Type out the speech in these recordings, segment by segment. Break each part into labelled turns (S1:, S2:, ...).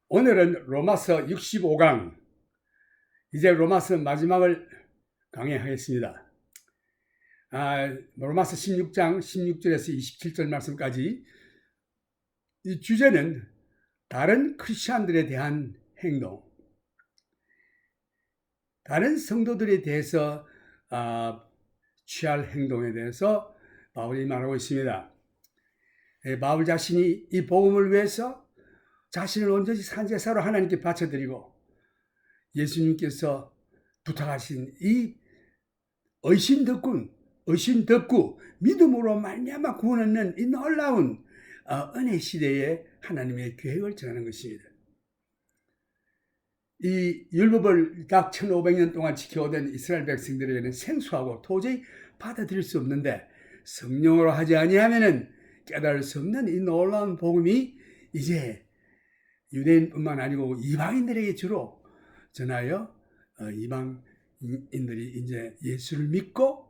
S1: 오늘은 로마서 65강, 이제 로마서 마지막을 강의하겠습니다. 로마서 16장 16절에서 27절 말씀까지. 이 주제는 다른 크리스찬들에 대한 행동, 다른 성도들에 대해서 취할 행동에 대해서 바울이 말하고 있습니다. 바울 자신이 이 복음을 위해서 자신을 온전히 산제사로 하나님께 바쳐드리고 예수님께서 부탁하신 이 의심덕구 믿음으로 말미암아 구원 얻는 이 놀라운 은혜 시대에 하나님의 계획을 전하는 것입니다. 이 율법을 딱 1500년 동안 지켜오던 이스라엘 백성들에게는 생소하고 도저히 받아들일 수 없는데, 성령으로 하지 아니하면은 깨달을 수 없는 이 놀라운 복음이 이제 유대인뿐만 아니고 이방인들에게 주로 전하여 이방인들이 이제 예수를 믿고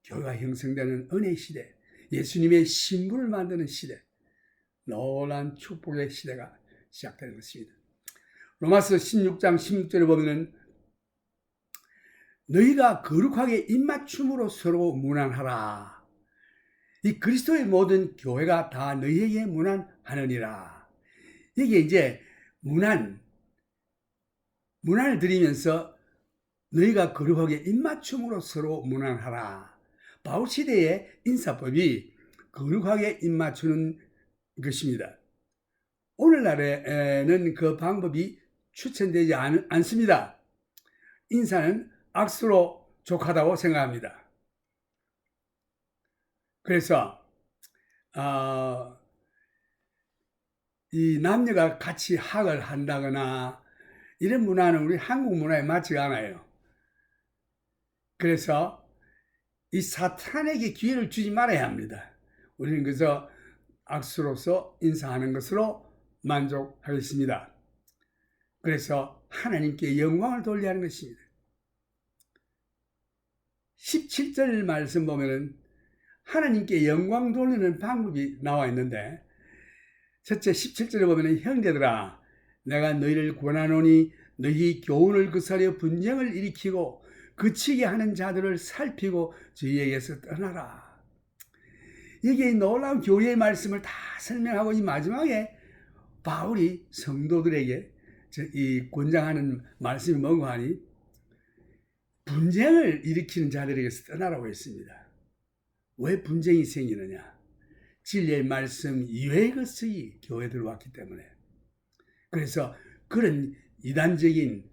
S1: 교회가 형성되는 은혜 시대, 예수님의 신부를 만드는 시대, 놀라운 축복의 시대가 시작되는 것입니다. 로마서 16장 16절에 보면 너희가 거룩하게 입맞춤으로 서로 문안하라. 이 그리스도의 모든 교회가 다 너희에게 문안하느니라. 이게 이제 문안을 드리면서 너희가 거룩하게 입맞춤으로 서로 문안하라. 바울 시대의 인사법이 거룩하게 입맞추는 것입니다. 오늘날에는 그 방법이 추천되지 않습니다. 인사는 악수로 족하다고 생각합니다. 그래서 이 남녀가 같이 학을 한다거나 이런 문화는 우리 한국 문화에 맞지가 않아요. 그래서 이 사탄에게 기회를 주지 말아야 합니다. 우리는 그래서 악수로서 인사하는 것으로 만족하겠습니다. 그래서 하나님께 영광을 돌려야 하는 것입니다. 17절 말씀 보면은 하나님께 영광 돌리는 방법이 나와 있는데, 첫째 17절에 보면 형제들아 내가 너희를 권하노니 너희 교훈을 거스려 분쟁을 일으키고 그치게 하는 자들을 살피고 저희에게서 떠나라. 이게 놀라운 교리의 말씀을 다 설명하고 이 마지막에 바울이 성도들에게 이 권장하는 말씀이 뭔가 하니 분쟁을 일으키는 자들에게서 떠나라고 했습니다. 왜 분쟁이 생기느냐? 진리의 말씀 이외의 것이 교회에 들어왔기 때문에. 그래서 그런 이단적인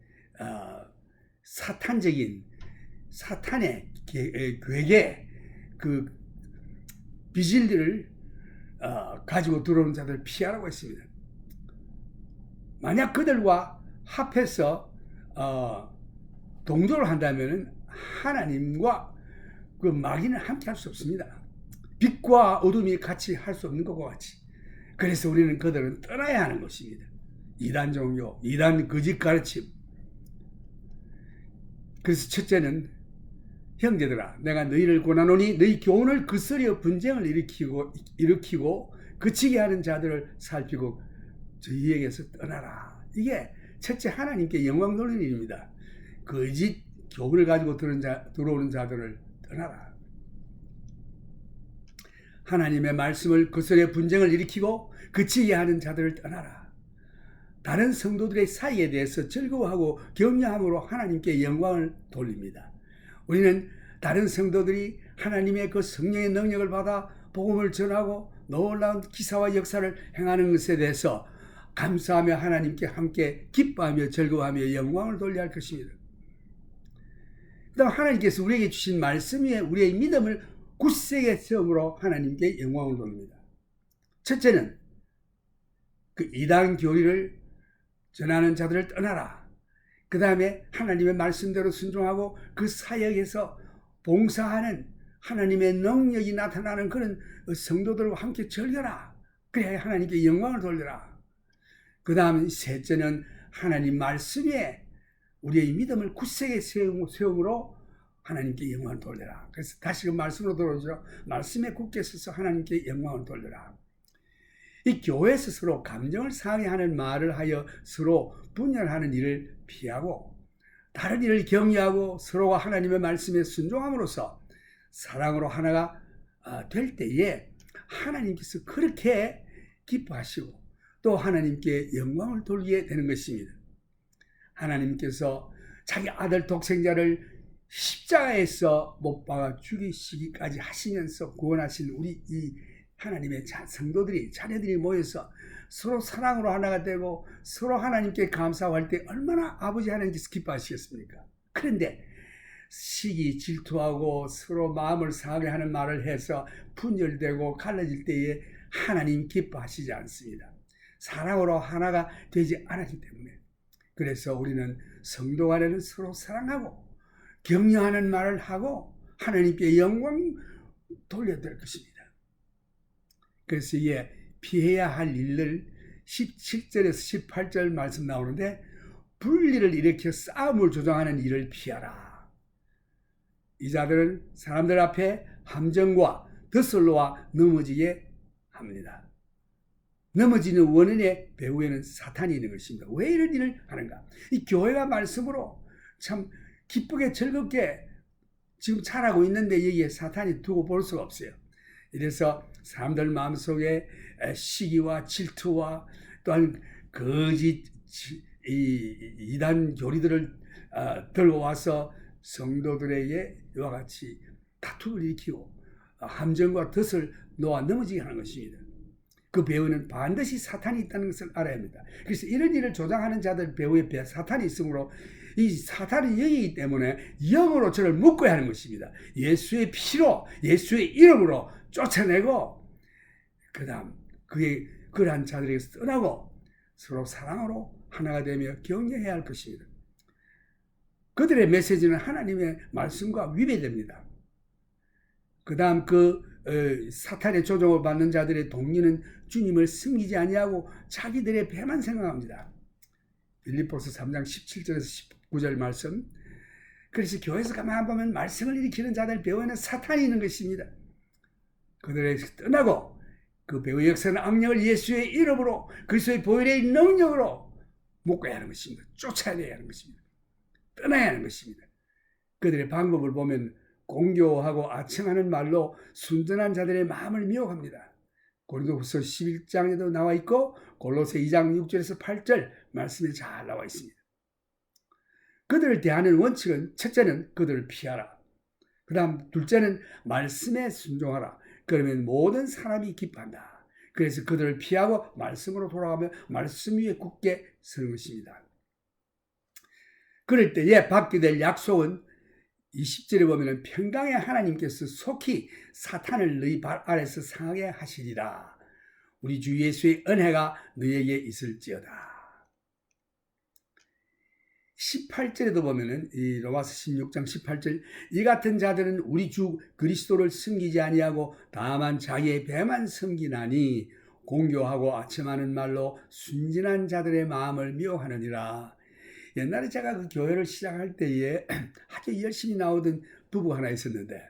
S1: 사탄의 괴계, 그 비질들을 가지고 들어오는 자들을 피하라고 했습니다. 만약 그들과 합해서 동조를 한다면 하나님과 그 마귀는 함께 할 수 없습니다. 빛과 어둠이 같이 할 수 없는 것과 같이. 그래서 우리는 그들은 떠나야 하는 것입니다. 이단 종교, 이단 거짓 가르침. 그래서 첫째는 형제들아 내가 너희를 권하노니 너희 교훈을 거스려 분쟁을 일으키고 그치게 하는 자들을 살피고 저희에게서 떠나라. 이게 첫째 하나님께 영광 돌리는 일입니다. 거짓 교훈을 가지고 들어오는 자들을 떠나라. 하나님의 말씀을 거스려 분쟁을 일으키고 그치게 하는 자들을 떠나라. 다른 성도들의 사이에 대해서 즐거워하고 격려함으로 하나님께 영광을 돌립니다. 우리는 다른 성도들이 하나님의 그 성령의 능력을 받아 복음을 전하고 놀라운 기사와 역사를 행하는 것에 대해서 감사하며 하나님께 함께 기뻐하며 즐거워하며 영광을 돌려야 할 것입니다. 그다음 하나님께서 우리에게 주신 말씀 위에 우리의 믿음을 굳세게 세움으로 하나님께 영광을 돌립니다. 첫째는 그 이단 교리를 전하는 자들을 떠나라. 그 다음에 하나님의 말씀대로 순종하고 그 사역에서 봉사하는 하나님의 능력이 나타나는 그런 성도들과 함께 즐겨라. 그래야 하나님께 영광을 돌려라. 그 다음 셋째는 하나님 말씀에 우리의 믿음을 굳세게 세움으로 하나님께 영광을 돌려라. 그래서 다시 그 말씀으로 돌아오죠. 말씀에 굳게 서서 하나님께 영광을 돌려라. 이 교회에서 서로 감정을 상해하는 말을 하여 서로 분열하는 일을 피하고 다른 일을 격려하고 서로가 하나님의 말씀에 순종함으로써 사랑으로 하나가 될 때에 하나님께서 그렇게 기뻐하시고 또 하나님께 영광을 돌리게 되는 것입니다. 하나님께서 자기 아들 독생자를 십자가에서 못 박아 죽이시기까지 하시면서 구원하신 우리 이 하나님의 성도들이 자녀들이 모여서 서로 사랑으로 하나가 되고 서로 하나님께 감사할 때 얼마나 아버지 하나님께서 기뻐하시겠습니까? 그런데 시기 질투하고 서로 마음을 상하게 하는 말을 해서 분열되고 갈라질 때에 하나님 기뻐하시지 않습니다. 사랑으로 하나가 되지 않았기 때문에. 그래서 우리는 성도 간에는 서로 사랑하고 격려하는 말을 하고 하나님께 영광 돌려야 될 것입니다. 그래서 이에 피해야 할 일을 17절에서 18절 말씀 나오는데 분리를 일으켜 싸움을 조장하는 일을 피하라. 이 자들은 사람들 앞에 함정과 덧설로와 넘어지게 합니다. 넘어지는 원인의 배후에는 사탄이 있는 것입니다. 왜 이런 일을 하는가? 이 교회가 말씀으로 참 기쁘게 즐겁게 지금 잘하고 있는데 여기에 사탄이 두고 볼 수가 없어요. 이래서 사람들 마음속에 시기와 질투와 또한 거짓 이단 교리들을 들고 와서 성도들에게 이와 같이 다툼을 일으키고 함정과 덫을 놓아 넘어지게 하는 것입니다. 그 배후에는 반드시 사탄이 있다는 것을 알아야 합니다. 그래서 이런 일을 조장하는 자들 배후에 사탄이 있으므로 이 사탄이 영이기 때문에 영으로 저를 묶어야 하는 것입니다. 예수의 피로 예수의 이름으로 쫓아내고 그 다음 그러한 자들에게서 떠나고 서로 사랑으로 하나가 되며 격려해야 할 것입니다. 그들의 메시지는 하나님의 말씀과 위배됩니다. 그 다음 사탄의 조종을 받는 자들의 동리는 주님을 섬기지 아니하고 자기들의 배만 생각합니다. 빌립보서 3장 17절에서 19절 말씀. 그래서 교회에서 가만히 보면 말씀을 일으키는 자들 배후에는 사탄이 있는 것입니다. 그들에게서 떠나고 그 배후의 역사는 악령을 예수의 이름으로 그리스도의 보혈의 능력으로 묶어야 하는 것입니다. 쫓아내야 하는 것입니다. 떠나야 하는 것입니다. 그들의 방법을 보면 공교하고 아첨하는 말로 순전한 자들의 마음을 미혹합니다. 고린도후서 11장에도 나와 있고 골로새 2장 6절에서 8절 말씀에 잘 나와 있습니다. 그들을 대하는 원칙은 첫째는 그들을 피하라. 그 다음 둘째는 말씀에 순종하라. 그러면 모든 사람이 기뻐한다. 그래서 그들을 피하고 말씀으로 돌아가며 말씀 위에 굳게 서는 것입니다. 그럴 때에 받게 될 약속은 20절에 보면 평강의 하나님께서 속히 사탄을 너희 발 아래서 상하게 하시리라. 우리 주 예수의 은혜가 너희에게 있을지어다. 18절에도 보면은 이 로마서 16장 18절 이 같은 자들은 우리 주 그리스도를 섬기지 아니하고 다만 자기의 배만 섬기나니 공교하고 아첨하는 말로 순진한 자들의 마음을 미워하느니라. 옛날에 제가 그 교회를 시작할 때에 아주 열심히 나오던 부부가 하나 있었는데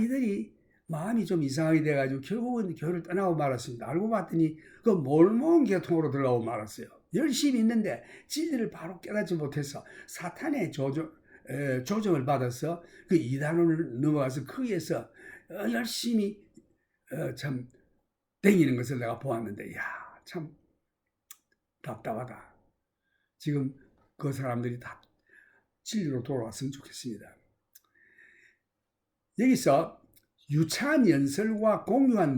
S1: 이들이 마음이 좀 이상하게 돼가지고 결국은 교회를 떠나고 말았습니다. 알고 봤더니 그 몰몬 계통으로 들어가고 말았어요. 열심히 있는데 진리를 바로 깨닫지 못해서 사탄의 조정을 받아서 그 이단으로 넘어가서 거기에서 열심히 참 댕기는 것을 내가 보았는데 참 답답하다. 지금 그 사람들이 다 진리로 돌아왔으면 좋겠습니다. 여기서 유창한 연설과 공유한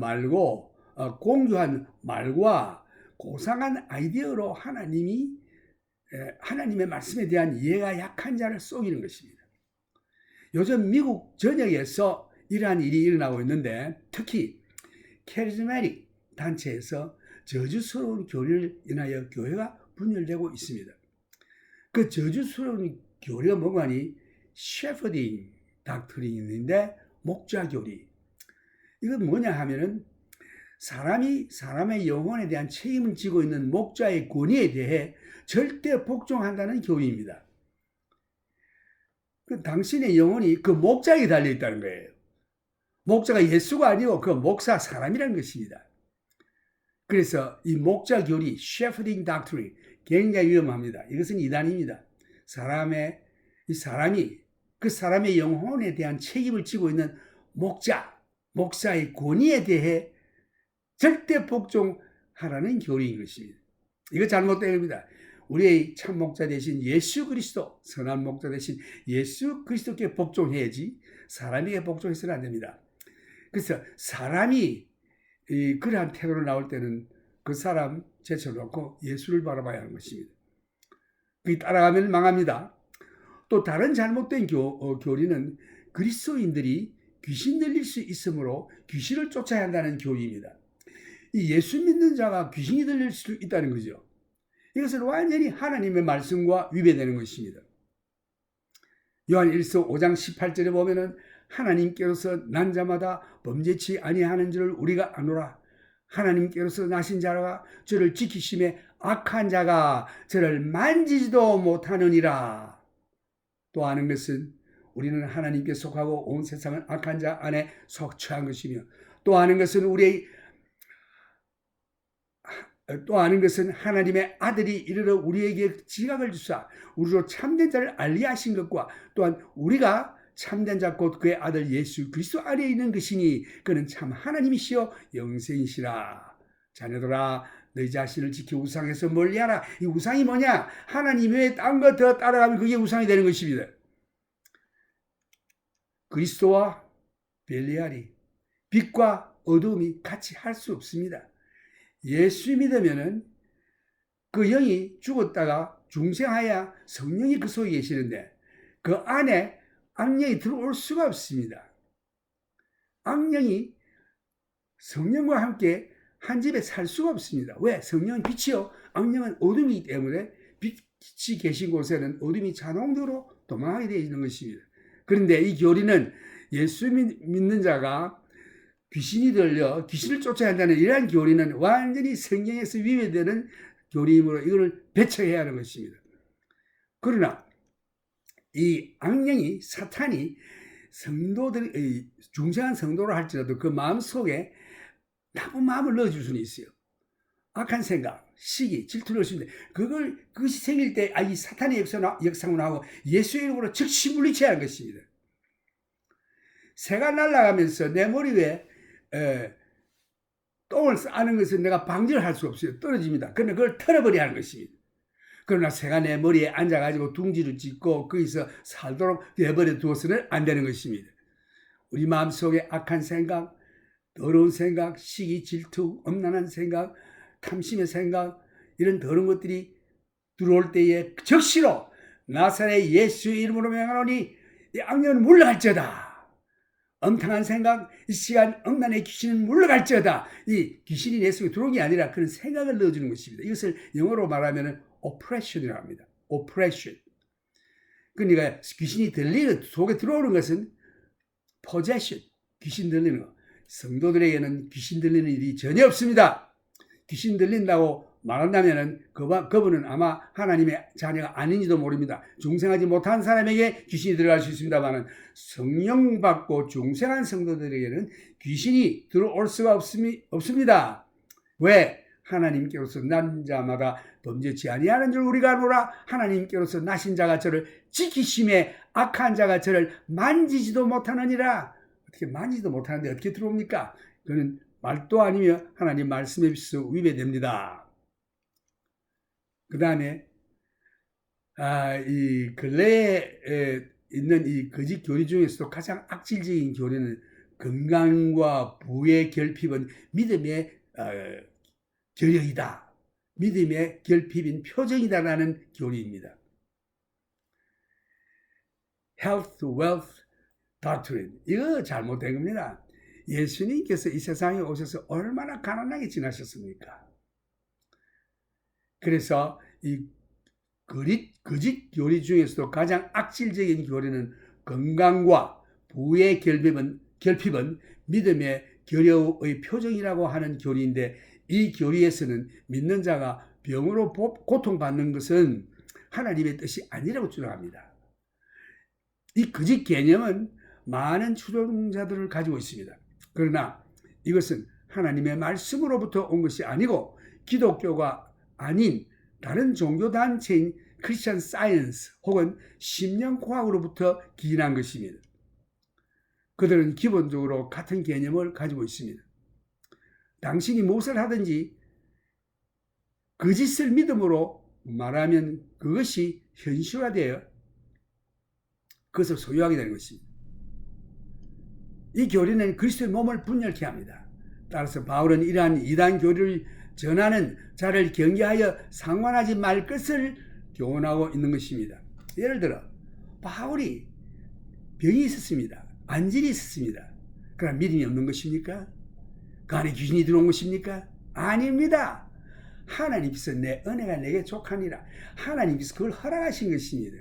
S1: 말과 고상한 아이디어로 하나님의 말씀에 대한 이해가 약한 자를 속이는 것입니다. 요즘 미국 전역에서 이러한 일이 일어나고 있는데 특히 캐리즈마틱 단체에서 저주스러운 교리를 인하여 교회가 분열되고 있습니다. 그 저주스러운 교리가 뭐가니 셰퍼딩 닥트린인데 목자 교리. 이건 뭐냐 하면은 사람의 영혼에 대한 책임을 지고 있는 목자의 권위에 대해 절대 복종한다는 교리입니다. 당신의 영혼이 그 목자에게 달려있다는 거예요. 목자가 예수가 아니고 그 목사 사람이라는 것입니다. 그래서 이 목자 교리, shepherding doctrine 굉장히 위험합니다. 이것은 이단입니다. 사람이 그 사람의 영혼에 대한 책임을 지고 있는 목사의 권위에 대해 절대 복종하라는 교리인 것입니다. 이거 잘못된 겁니다. 우리의 참 목자 대신 예수 그리스도, 선한 목자 대신 예수 그리스도께 복종해야지 사람에게 복종해서는 안 됩니다. 그래서 사람이 그러한 태도로 나올 때는 그 사람 제쳐놓고 예수를 바라봐야 하는 것입니다. 그 따라가면 망합니다. 또 다른 잘못된 교리는 그리스도인들이 귀신 들릴 수 있으므로 귀신을 쫓아야 한다는 교리입니다. 이 예수 믿는 자가 귀신이 들릴 수 있다는 거죠. 이것은 완전히 하나님의 말씀과 위배되는 것입니다. 요한 1서 5장 18절에 보면은 하나님께로서 난 자마다 범죄치 아니하는 줄을 우리가 아노라. 하나님께로서 나신 자가 저를 지키심에 악한 자가 저를 만지지도 못하느니라. 또 아는 것은 우리는 하나님께 속하고 온 세상은 악한 자 안에 속처한 것이며 또 아는 것은 하나님의 아들이 이르러 우리에게 지각을 주사 우리로 참된 자를 알리하신 것과 또한 우리가 참된 자 곧 그의 아들 예수 그리스도 안에 있는 것이니 그는 참 하나님이시여 영생이시라. 자녀들아 너희 자신을 지켜 우상에서 멀리하라. 이 우상이 뭐냐? 하나님 외에 딴 거 더 따라가면 그게 우상이 되는 것입니다. 그리스도와 벨리알이 빛과 어두움이 같이 할 수 없습니다. 예수 믿으면은 그 영이 죽었다가 중생하여 성령이 그 속에 계시는데 그 안에 악령이 들어올 수가 없습니다. 악령이 성령과 함께 한 집에 살 수가 없습니다. 왜? 성령은 빛이요. 악령은 어둠이기 때문에 빛이 계신 곳에는 어둠이 자동적으로 도망하게 되어 있는 것입니다. 그런데 이 교리는 예수 믿는 자가 귀신이 들려 귀신을 쫓아야 한다는 이러한 교리는 완전히 성경에서 위배되는 교리이므로 이걸 배척해야 하는 것입니다. 그러나 이 악령이 사탄이 중생한 성도를 할지라도 그 마음속에 나쁜 마음을 넣어줄 수는 있어요. 악한 생각, 시기, 질투를 넣을 수 있는데 그것이 생길 때 이 사탄의 역사가 나오고 예수의 이름으로 즉시 물리쳐야 하는 것입니다. 새가 날아가면서 내 머리 위에 똥을 싸는 것은 내가 방지를 할 수 없어요. 떨어집니다. 그러나 그걸 털어버려야 하는 것입니다. 그러나 새가 내 머리에 앉아가지고 둥지를 짓고 거기서 살도록 내버려 두어서는 안 되는 것입니다. 우리 마음속에 악한 생각, 더러운 생각, 시기, 질투, 엄란한 생각, 탐심의 생각 이런 더러운 것들이 들어올 때에 적시로 나사렛 예수의 이름으로 명하노니 이 악령은 물러갈지어다. 엄탕한 생각, 이 시간 억난의 귀신은 물러갈지어다. 이 귀신이 내 속에 들어온 게 아니라 그런 생각을 넣어주는 것입니다. 이것을 영어로 말하면 oppression이라고 합니다. oppression. 그러니까 귀신이 속에 들어오는 것은 possession, 귀신 들리는 거. 성도들에게는 귀신 들리는 일이 전혀 없습니다. 귀신 들린다고 말한다면 그분은 아마 하나님의 자녀가 아닌지도 모릅니다. 중생하지 못한 사람에게 귀신이 들어갈 수 있습니다만 성령 받고 중생한 성도들에게는 귀신이 들어올 수가 없습니다. 왜? 하나님께로서 난 자마다 범죄치 아니하는 줄 우리가 아노라. 하나님께로서 나신 자가 저를 지키심에 악한 자가 저를 만지지도 못하느니라. 어떻게 만지지도 못하는데 어떻게 들어옵니까? 그는 말도 아니며 하나님 말씀에 비해서 위배됩니다. 그 다음에 이 근래에 있는 이 거짓 교리 중에서도 가장 악질적인 교리는 건강과 부의 결핍은 믿음의 결여이다. 믿음의 결핍인 표정이다라는 교리입니다. Health, wealth, doctrine. 이거 잘못된 겁니다. 예수님께서 이 세상에 오셔서 얼마나 가난하게 지나셨습니까? 그래서 이 거짓 교리 중에서도 가장 악질적인 교리는 건강과 부의 결핍은 믿음의 결여의 표정이라고 하는 교리인데 이 교리에서는 믿는 자가 병으로 고통받는 것은 하나님의 뜻이 아니라고 주장합니다. 이 거짓 개념은 많은 추종자들을 가지고 있습니다. 그러나 이것은 하나님의 말씀으로부터 온 것이 아니고 기독교가 아닌 다른 종교단체인 크리스천 사이언스 혹은 심령과학으로부터 기인한 것입니다. 그들은 기본적으로 같은 개념을 가지고 있습니다. 당신이 무엇을 하든지 거짓을 믿음으로 말하면 그것이 현실화되어 그것을 소유하게 되는 것입니다. 이 교리는 그리스도의 몸을 분열케 합니다. 따라서 바울은 이러한 이단 교리를 전하는 자를 경계하여 상관하지 말 것을 교훈하고 있는 것입니다. 예를 들어 바울이 병이 있었습니다. 안질이 있었습니다. 그럼 믿음이 없는 것입니까? 그 안에 귀신이 들어온 것입니까? 아닙니다. 하나님께서 내 은혜가 내게 족하니라. 하나님께서 그걸 허락하신 것입니다.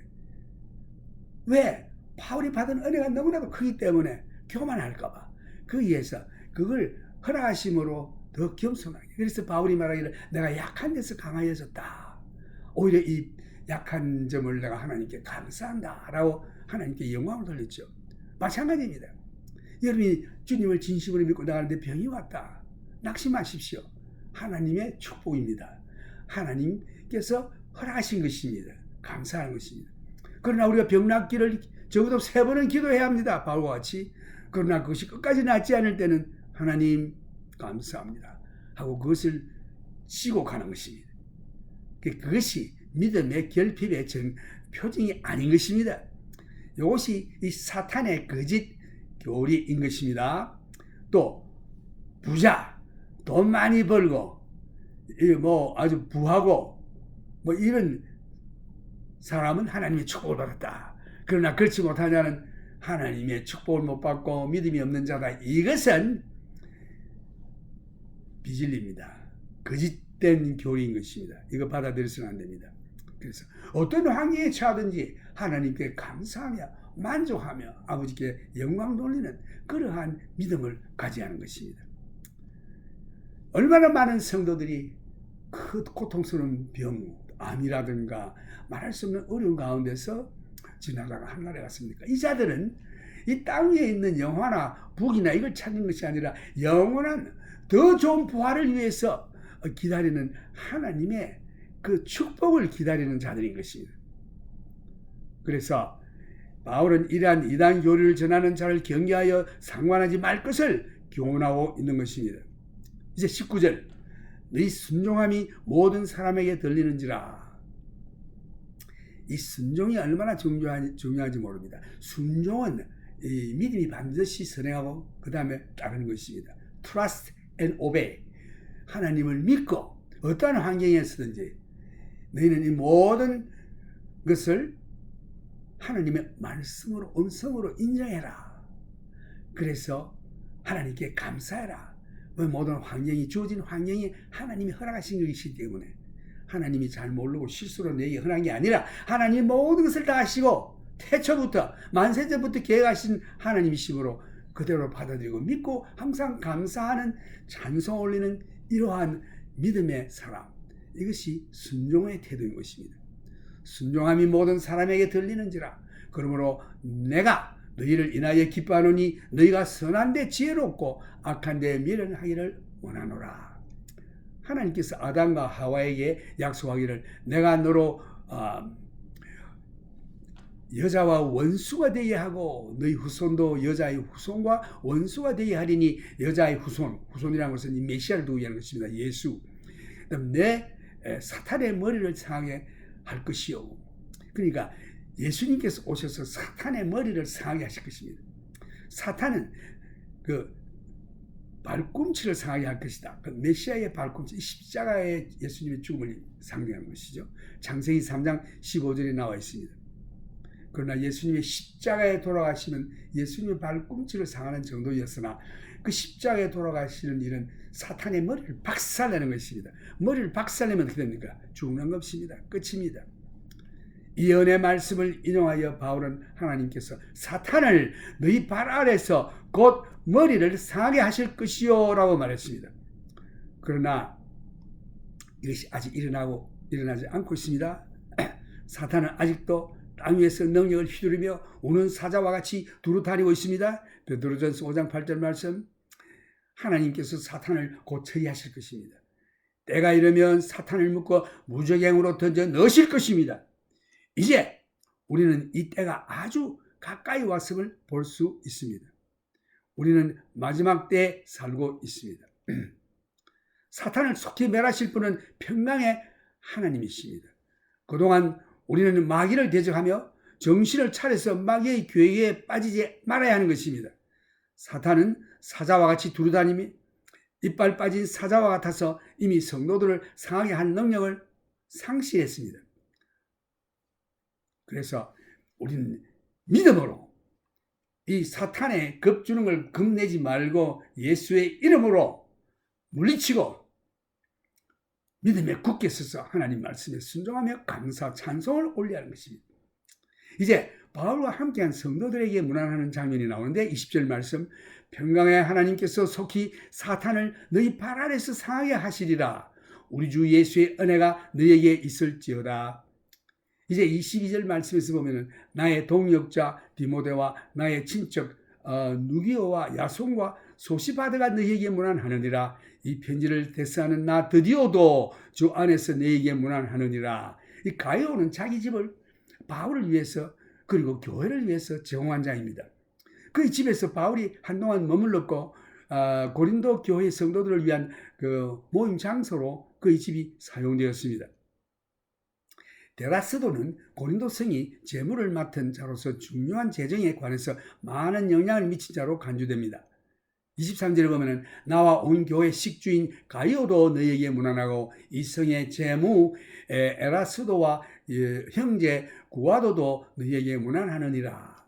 S1: 왜? 바울이 받은 은혜가 너무나도 크기 때문에 교만할까 봐. 거기에서 그걸 허락하심으로 더 겸손하게. 그래서 바울이 말하기를 내가 약한 데서 강하여졌다. 오히려 이 약한 점을 내가 하나님께 감사한다 라고 하나님께 영광을 돌렸죠. 마찬가지입니다. 여러분이 주님을 진심으로 믿고 나가는데 병이 왔다. 낙심하십시오. 하나님의 축복입니다. 하나님께서 허락하신 것입니다. 감사하는 것입니다. 그러나 우리가 병 낫기를 적어도 3번은 기도해야 합니다. 바울과 같이. 그러나 그것이 끝까지 낫지 않을 때는 하나님 감사합니다 하고 그것을 지고 가는 것입니다. 그것이 믿음의 결핍의 표징이 아닌 것입니다. 이것이 이 사탄의 거짓 교리인 것입니다. 또 부자, 돈 많이 벌고 아주 부하고 이런 사람은 하나님의 축복을 받았다. 그러나 그렇지 못한 자는 하나님의 축복을 못 받고 믿음이 없는 자다. 이것은 비진리입니다. 거짓된 교리인 것입니다. 이거 받아들여서는 안 됩니다. 그래서 어떤 환경에 처하든지 하나님께 감사하며 만족하며 아버지께 영광 돌리는 그러한 믿음을 가져야 하는 것입니다. 얼마나 많은 성도들이 그 고통스러운 병, 암이라든가 말할 수 없는 어려운 가운데서 지나다가 하늘에 갔습니까? 이 자들은 이 땅 위에 있는 영화나 북이나 이걸 찾는 것이 아니라 영원한 더 좋은 부활을 위해서 기다리는 하나님의 그 축복을 기다리는 자들인 것입니다. 그래서 바울은 이러한 이단 교리를 전하는 자를 경계하여 상관하지 말 것을 교훈하고 있는 것입니다. 이제 19절 너희 순종함이 모든 사람에게 들리는지라. 이 순종이 얼마나 중요한지 모릅니다. 순종은 이 믿음이 반드시 선행하고 그 다음에 따르는 것입니다. Trust and obey. 하나님을 믿고 어떠한 환경에서든지 너희는 이 모든 것을 하나님의 말씀으로 음성으로 인정해라. 그래서 하나님께 감사해라. 모든 환경이 주어진 환경이 하나님이 허락하신 것이기 때문에 하나님이 잘 모르고 실수로 내게 허락한 게 아니라 하나님이 모든 것을 다 하시고 태초부터 만세전부터 계획하신 하나님이심으로 그대로 받아들이고 믿고 항상 감사하는 찬송 올리는 이러한 믿음의 사람, 이것이 순종의 태도인 것입니다. 순종함이 모든 사람에게 들리는지라. 그러므로 내가 너희를 인하여 기뻐하노니 너희가 선한 데 지혜롭고 악한 데 미련하기를 원하노라. 하나님께서 아담과 하와에게 약속하기를 내가 너로 여자와 원수가 되게 하고 너희 후손도 여자의 후손과 원수가 되게 하리니 여자의 후손이라는 것은 이 메시아를 두고 얘기하는 것입니다. 예수. 내 사탄의 머리를 상하게 할 것이요. 그러니까 예수님께서 오셔서 사탄의 머리를 상하게 하실 것입니다. 사탄은 그 발꿈치를 상하게 할 것이다. 그 메시아의 발꿈치, 십자가의 예수님의 죽음을 상징하는 것이죠. 창세기 3장 15절에 나와 있습니다. 그러나 예수님의 십자가에 돌아가시는 예수님의 발꿈치를 상하는 정도였으나 그 십자가에 돌아가시는 일은 사탄의 머리를 박살내는 것입니다. 머리를 박살내면 어떻게 됩니까? 죽는 것입니다. 끝입니다. 이 은혜의 말씀을 인용하여 바울은 하나님께서 사탄을 너희 발 아래서 곧 머리를 상하게 하실 것이요 라고 말했습니다. 그러나 이것이 아직 일어나지 않고 있습니다. 사탄은 아직도 땅 위에서 능력을 휘두르며 우는 사자와 같이 두루 다니고 있습니다. 베드로전서 5장 8절 말씀. 하나님께서 사탄을 곧 처리하실 것입니다. 때가 이르면 사탄을 묶어 무적행으로 던져 넣으실 것입니다. 이제 우리는 이 때가 아주 가까이 왔음을 볼 수 있습니다. 우리는 마지막 때에 살고 있습니다. 사탄을 속히 멸하실 분은 평강의 하나님이십니다. 그동안 우리는 마귀를 대적하며 정신을 차려서 마귀의 교회에 빠지지 말아야 하는 것입니다. 사탄은 사자와 같이 두루다니며 이빨 빠진 사자와 같아서 이미 성도들을 상하게 할 능력을 상실했습니다. 그래서 우리는 믿음으로 이 사탄의 겁주는 걸 겁내지 말고 예수의 이름으로 물리치고 믿음에 굳게 서서 하나님 말씀에 순종하며 감사 찬송을 올려야 하는 것입니다. 이제 바울과 함께한 성도들에게 문안하는 장면이 나오는데 20절 말씀, 평강의 하나님께서 속히 사탄을 너희 발 아래서 상하게 하시리라. 우리 주 예수의 은혜가 너희에게 있을지어다. 이제 22절 말씀에서 보면은 나의 동역자 디모데와 나의 친척 누기오와 야손과 소시바드가 너희에게 문안하느니라. 이 편지를 대사하는 나 드디어도 주 안에서 너희에게 문안하느니라. 이 가이오는 자기 집을 바울을 위해서 그리고 교회를 위해서 제공한 자입니다. 그 집에서 바울이 한동안 머물렀고 고린도 교회 성도들을 위한 그 모임 장소로 그 집이 사용되었습니다. 데라스도는 고린도 성이 재물을 맡은 자로서 중요한 재정에 관해서 많은 영향을 미친 자로 간주됩니다. 23절에 보면 나와 온 교회 식주인 가이오도 너희에게 문안하고 이 성의 재무 에라스도와 형제 구아도도 너희에게 문안하느니라.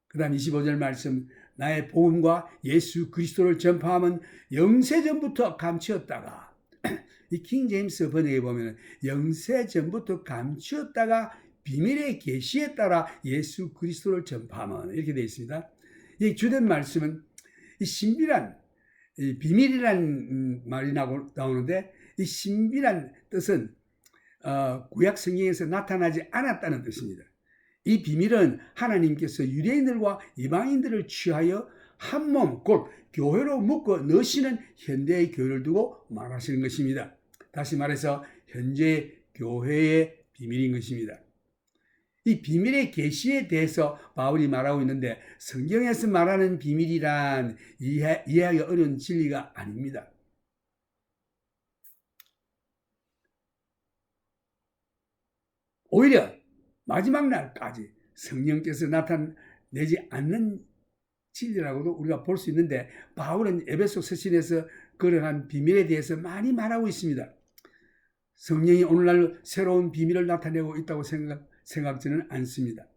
S1: 그 다음 25절 말씀, 나의 복음과 예수 그리스도를 전파함은 영세전부터 감추었다가 이 킹 제임스 번역에 보면 영세전부터 감추었다가 비밀의 계시에 따라 예수 그리스도를 전파함은 이렇게 되어 있습니다. 이 주된 말씀은 이 신비란 이 비밀이란 말이 나오는데 이 신비란 뜻은 구약 성경에서 나타나지 않았다는 뜻입니다. 이 비밀은 하나님께서 유대인들과 이방인들을 취하여 한 몸 곧 교회로 묶어 넣으시는 현대의 교회를 두고 말하시는 것입니다. 다시 말해서 현재 교회의 비밀인 것입니다. 이 비밀의 계시에 대해서 바울이 말하고 있는데 성경에서 말하는 비밀이란 이해하기 어려운 진리가 아닙니다. 오히려 마지막 날까지 성령께서 나타내지 않는 진리라고도 우리가 볼 수 있는데 바울은 에베소 서신에서 그러한 비밀에 대해서 많이 말하고 있습니다. 성령이 오늘날 새로운 비밀을 나타내고 있다고 생각지는 않습니다.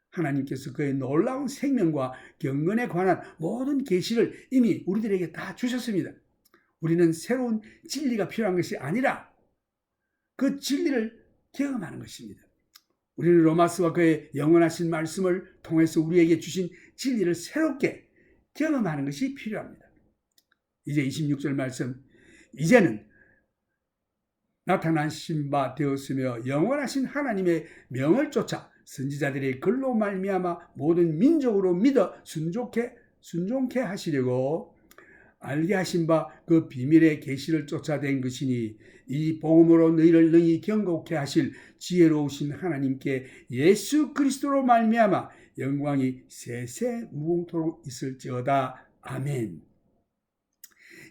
S1: 하나님께서 그의 놀라운 생명과 경건에 관한 모든 계시를 이미 우리들에게 다 주셨습니다. 우리는 새로운 진리가 필요한 것이 아니라 그 진리를 경험하는 것입니다. 우리는 로마서와 그의 영원하신 말씀을 통해서 우리에게 주신 진리를 새롭게 경험하는 것이 필요합니다. 이제 26절 말씀, 이제는 나타나신 바 되었으며 영원하신 하나님의 명을 쫓아 선지자들의 글로 말미암아 모든 민족으로 믿어 순종케 하시려고 알게 하신 바 그 비밀의 계시를 쫓아낸 것이니 이 복음으로 너희를 능히 경고케 하실 지혜로우신 하나님께 예수 그리스도로 말미암아 영광이 세세 무궁토록 있을지어다. 아멘.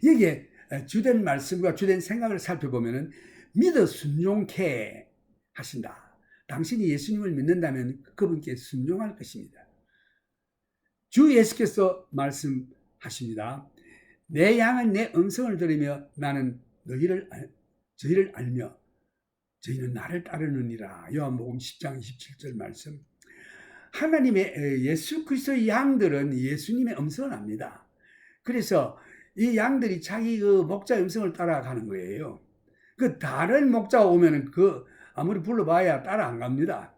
S1: 여기에 주된 말씀과 주된 생각을 살펴보면 믿어 순종케 하신다. 당신이 예수님을 믿는다면 그분께 순종할 것입니다. 주 예수께서 말씀하십니다. 내 양은 내 음성을 들으며 나는 저희를 알며 저희는 나를 따르느니라. 요한복음 10장 27절 말씀. 하나님의 예수 그리스도의 양들은 예수님의 음성을 압니다. 그래서 이 양들이 자기 그 목자의 음성을 따라가는 거예요. 그 다른 목자가 오면은 아무리 불러봐야 따라 안 갑니다.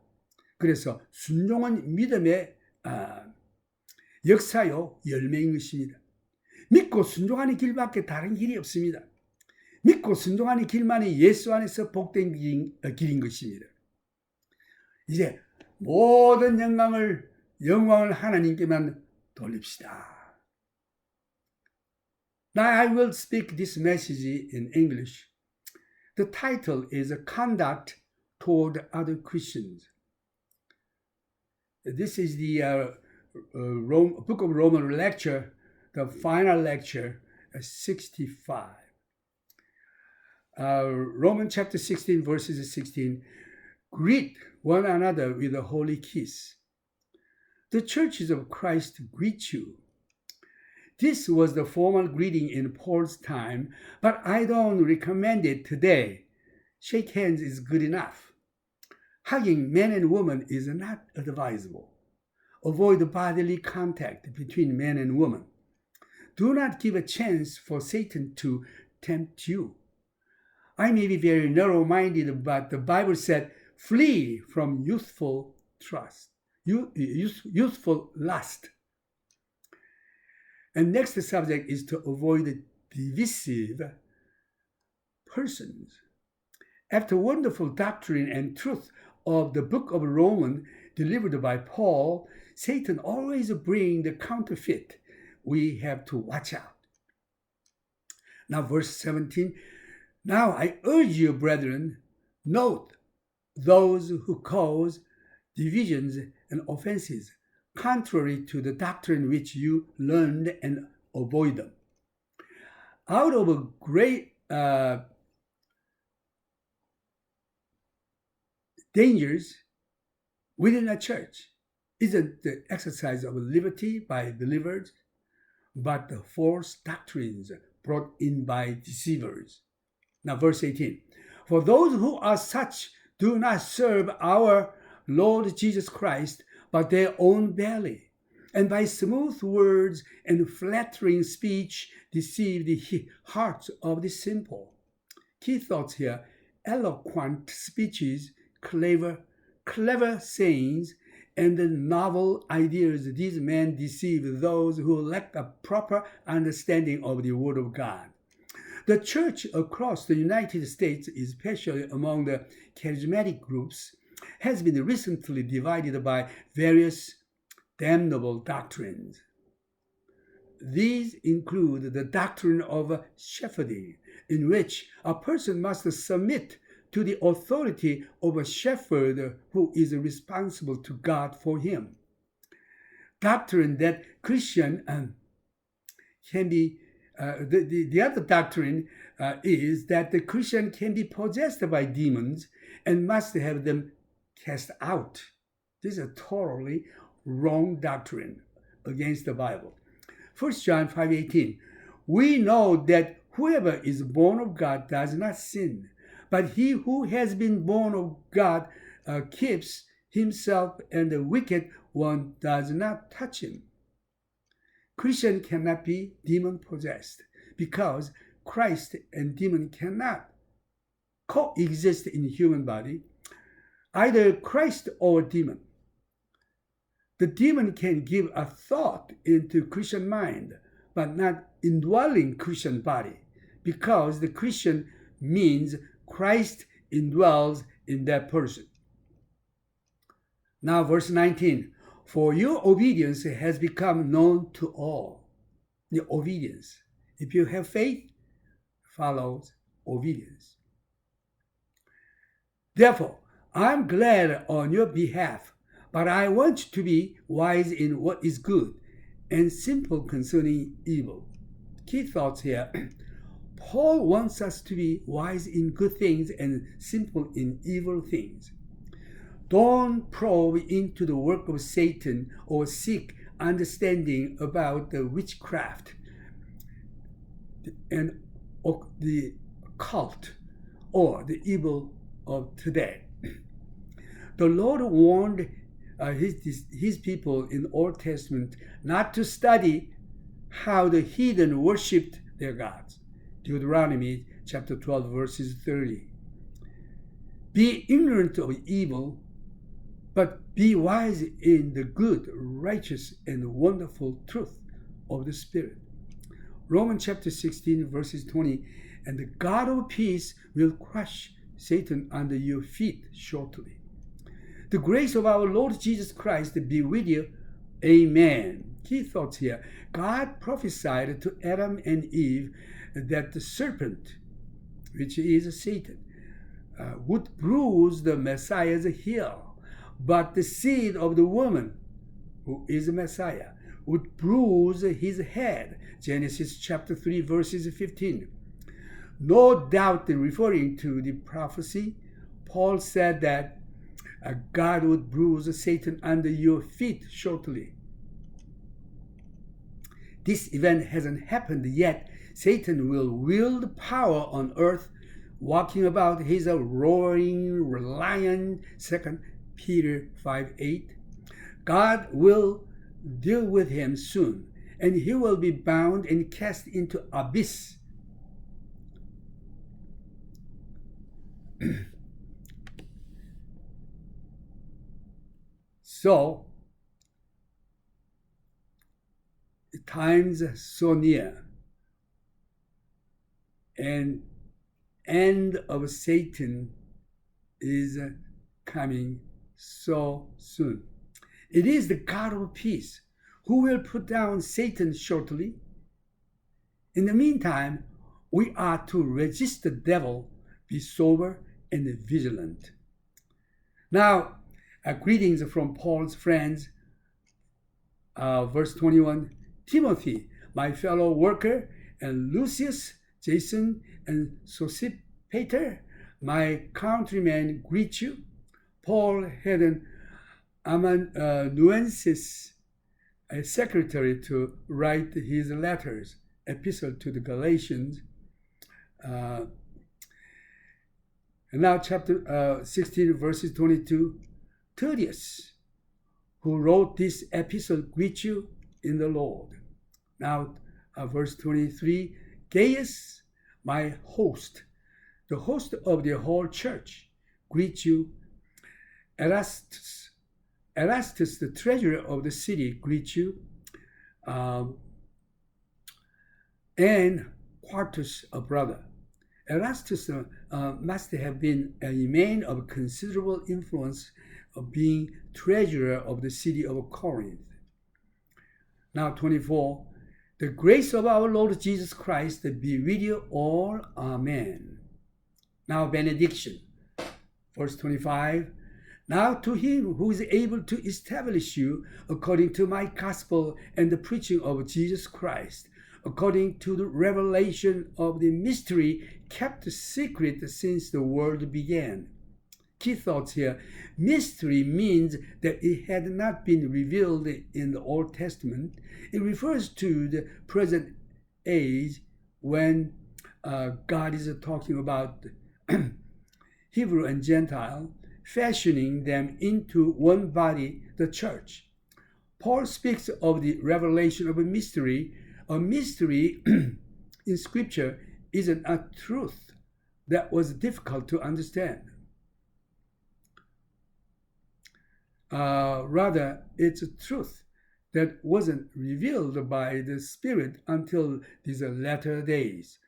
S1: 그래서 순종은 믿음의 역사요 열매인 것입니다. 믿고 순종하는 길밖에 다른 길이 없습니다. 믿고 순종하는 길만이 예수 안에서 복된 길인 것입니다. 이제 모든 영광을 하나님께만 돌립시다. Now I will speak this message in English. The title is Conduct Toward Other Christians. This is the Book of Romans lecture, the final lecture, 65. Romans chapter 16, verses 16. Greet one another with a holy kiss. The churches of Christ greet you. This was the formal greeting in Paul's time, but I don't recommend it today. Shake hands is good enough. Hugging men and women is not advisable. Avoid bodily contact between men and women. Do not give a chance for Satan to tempt you. I may be very narrow-minded, but the Bible said, flee from youthful lust. And next subject is to avoid divisive persons. After wonderful doctrine and truth of the book of Romans delivered by Paul, Satan always brings the counterfeit. We have to watch out. Now verse 17. Now I urge you, brethren, note those who cause divisions and offenses, contrary to the doctrine which you learned, and avoid them. Out of a great dangers within a church isn't the exercise of liberty by believers, but the false doctrines brought in by deceivers. Now verse 18. For those who are such do not serve our Lord Jesus Christ, but their own belly, and by smooth words and flattering speech deceive the hearts of the simple. Key thoughts here: eloquent speeches, clever sayings, and the novel ideas. These men deceive those who lack a proper understanding of the Word of God. The church across the United States, especially among the charismatic groups, has been recently divided by various damnable doctrines. These include the doctrine of shepherding, in which a person must submit to the authority of a shepherd who is responsible to God for him. Doctrine that Christian can be the other doctrine is that the Christian can be possessed by demons and must have them cast out. This is a totally wrong doctrine against the Bible. 1 John 5:18. We know that whoever is born of God does not sin, but he who has been born of God keeps himself, and the wicked one does not touch him. Christian cannot be demon-possessed because Christ and demon cannot coexist in human body, either Christ or demon. The demon can give a thought into Christian mind, but not indwelling Christian body, because the Christian means Christ indwells in that person. Now verse 19. For your obedience has become known to all. The obedience. If you have faith, follows obedience. Therefore, I'm glad on your behalf, but I want you to be wise in what is good and simple concerning evil. Key thoughts here. Paul wants us to be wise in good things and simple in evil things. Don't probe into the work of Satan or seek understanding about the witchcraft and the occult or the evil of today. The Lord warned his people in Old Testament not to study how the heathen worshipped their gods. Deuteronomy chapter 12 verses 30. Be ignorant of evil, but be wise in the good, righteous, and wonderful truth of the Spirit. Romans chapter 16 verses 20. And the God of peace will crush Satan under your feet shortly. The grace of our Lord Jesus Christ be with you. Amen. key thoughts here. God prophesied to Adam and Eve that the serpent, which is Satan, would bruise the Messiah's heel, but the seed of the woman, who is the Messiah, would bruise his head. Genesis chapter 3, verses 15. No doubt referring to the prophecy, Paul said that God would bruise Satan under your feet shortly. This event hasn't happened yet. Satan will wield power on earth, walking about his roaring lion, 2 Peter 5:8. God will deal with him soon, and he will be bound and cast into abyss. So, times so near, and end of Satan is coming so soon. It is the God of peace who will put down Satan shortly. In the meantime, we are to resist the devil, be sober and vigilant. Now, greetings from Paul's friends. Verse 21, Timothy, my fellow worker, and Lucius, Jason, and Sosipater, my countrymen, greet you. Paul had an amanuensis, a secretary, to write his letters, epistle to the Galatians. And now chapter 16, verses 22, Tertius, who wrote this epistle, greet you in the Lord. Now, verse 23, Gaius, my host, the host of the whole church, greet you. Erastus, the treasurer of the city, greet you. And Quartus, a brother. Erastus must have been a man of considerable influence, of being treasurer of the city of Corinth. Now 24, the grace of our Lord Jesus Christ be with you all. Amen. Now benediction. Verse 25, now to him who is able to establish you according to my gospel and the preaching of Jesus Christ, according to the revelation of the mystery kept secret since the world began. Key thoughts here. Mystery means that it had not been revealed in the Old Testament. It refers to the present age when God is talking about Hebrew and Gentile, fashioning them into one body, the church. Paul speaks of the revelation of a mystery. A mystery in Scripture isn't a truth that was difficult to understand. Rather, it's a truth that wasn't revealed by the Spirit until these latter days.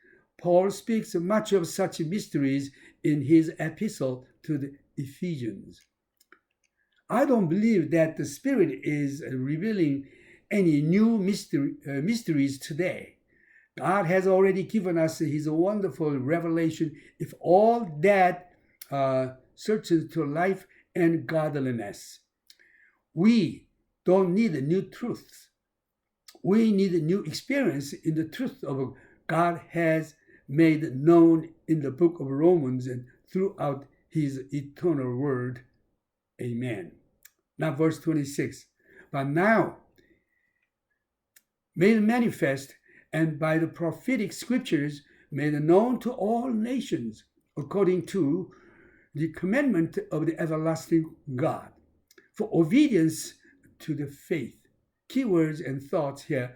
S1: Paul speaks much of such mysteries in his epistle to the Ephesians. I don't believe that the Spirit is revealing any new mysteries today. God has already given us his wonderful revelation if all that searches to life and godliness. We don't need new truths. We need a new experience in the truth of God has made known in the book of Romans and throughout his eternal word. Amen. Now verse 26. But now, made manifest and by the prophetic scriptures made known to all nations, according to the commandment of the everlasting God, for obedience to the faith. Keywords and thoughts here.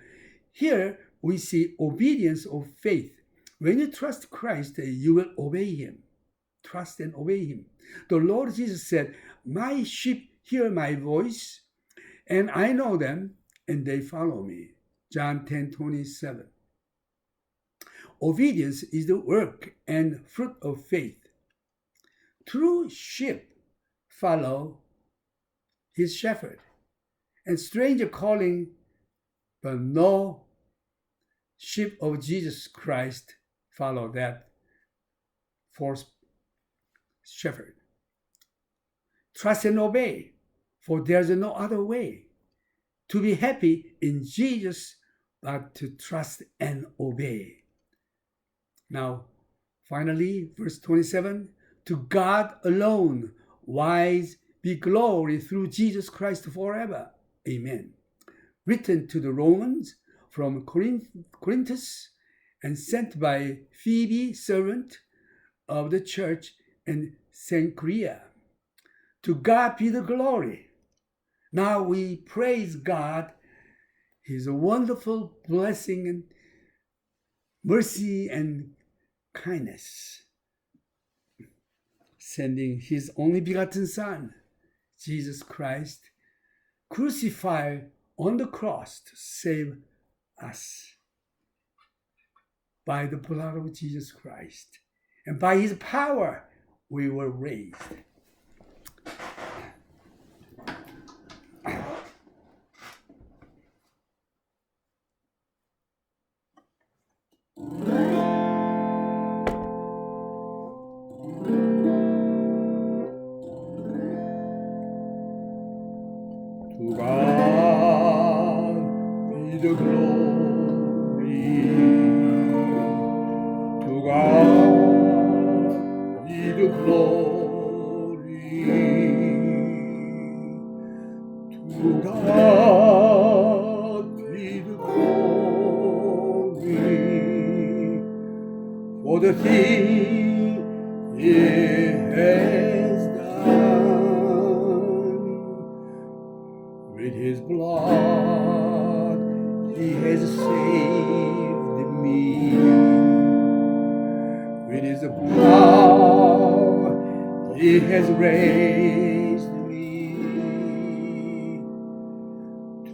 S1: Here we see obedience of faith. When you trust Christ, you will obey him. Trust and obey him. The Lord Jesus said, my sheep hear my voice, and I know them, and they follow me. John 10:27. Obedience is the work and fruit of faith. True sheep follow his shepherd, and stranger calling but no sheep of Jesus Christ follow that false shepherd. Trust and obey, for there's no other way to be happy in Jesus but to trust and obey. Now, finally, verse 27, to God alone, wise be glory through Jesus Christ forever. Amen. Written to the Romans from Corinthus and sent by Phoebe, servant of the church in Cenchrea. To God be the glory. Now we praise God, His wonderful blessing and mercy and kindness, sending His only begotten Son, Jesus Christ, crucified on the cross to save us. By the blood of Jesus Christ and by His power, we were raised. To God be the glory. To God be the glory. To God be the glory for the thing He has done. With His blood He has saved me. With His power He has raised me.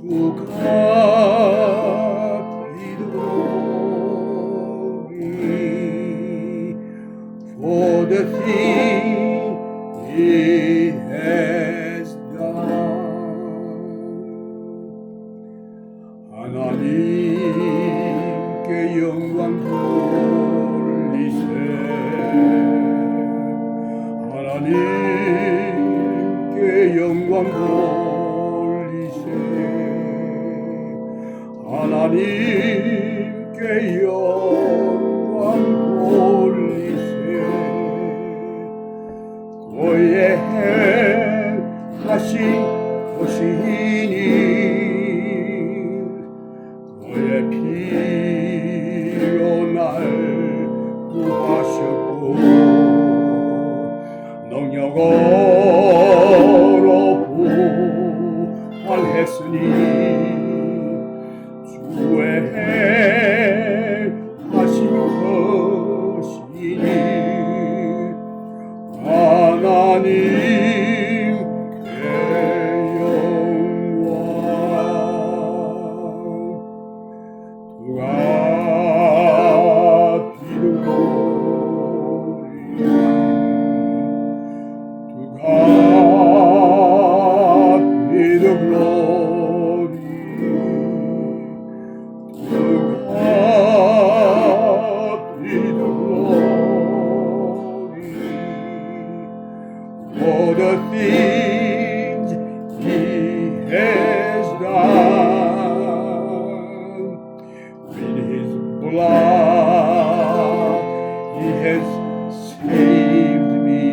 S1: To God be the glory for the thing He has done. 하나님께 영광 돌리세. 하나님께 영광 돌리세. 하나님께 영광 돌리세. 고해하신 것이니 그의 피로 날 구하셨고 능력으로 부활했으니 주의 하신 것이니 하나님께 영광. To God be the glory. To God be the glory. To God be the glory for the things He has done. With His blood He has saved me.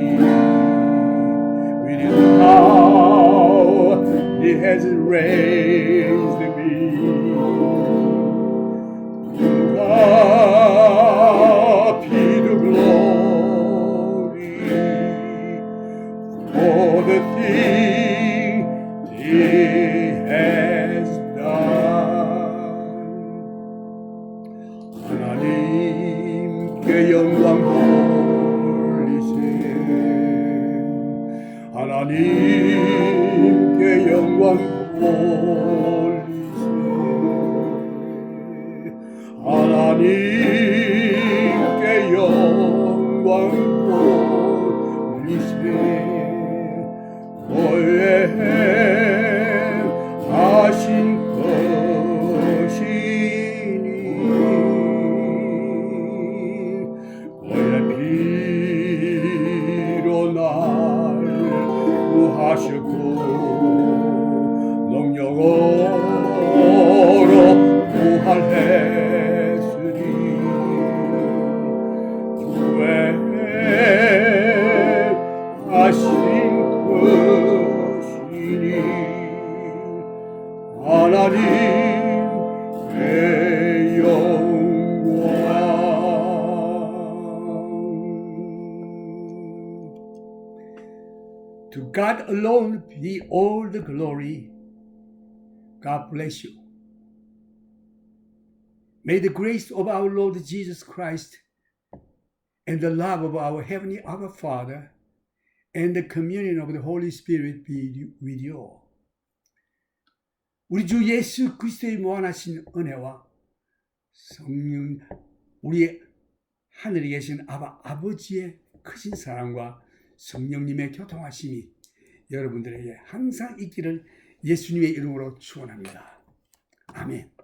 S1: With His power He has raised me. To God be the glory for the thing He has done. 하나님께 영광 돌리세. 하나님께 영광 돌리세. 하나님께 영광 돌리세. 고해하신 것이니 하셨고 능력으로 부활했으니 구원하신 것이니 하나님의 영광. To God alone be all the glory. God bless you. May the grace of our Lord Jesus Christ and the love of our Heavenly Abba Father and the communion of the Holy Spirit be with you all. 우리 주 예수 그리스도의 무한하신 은혜와 성령, 우리 하늘에 계신 아버지의 크신 사랑과 성령님의 교통하심이 여러분들에게 항상 있기를 예수님의 이름으로 축원합니다. 아멘.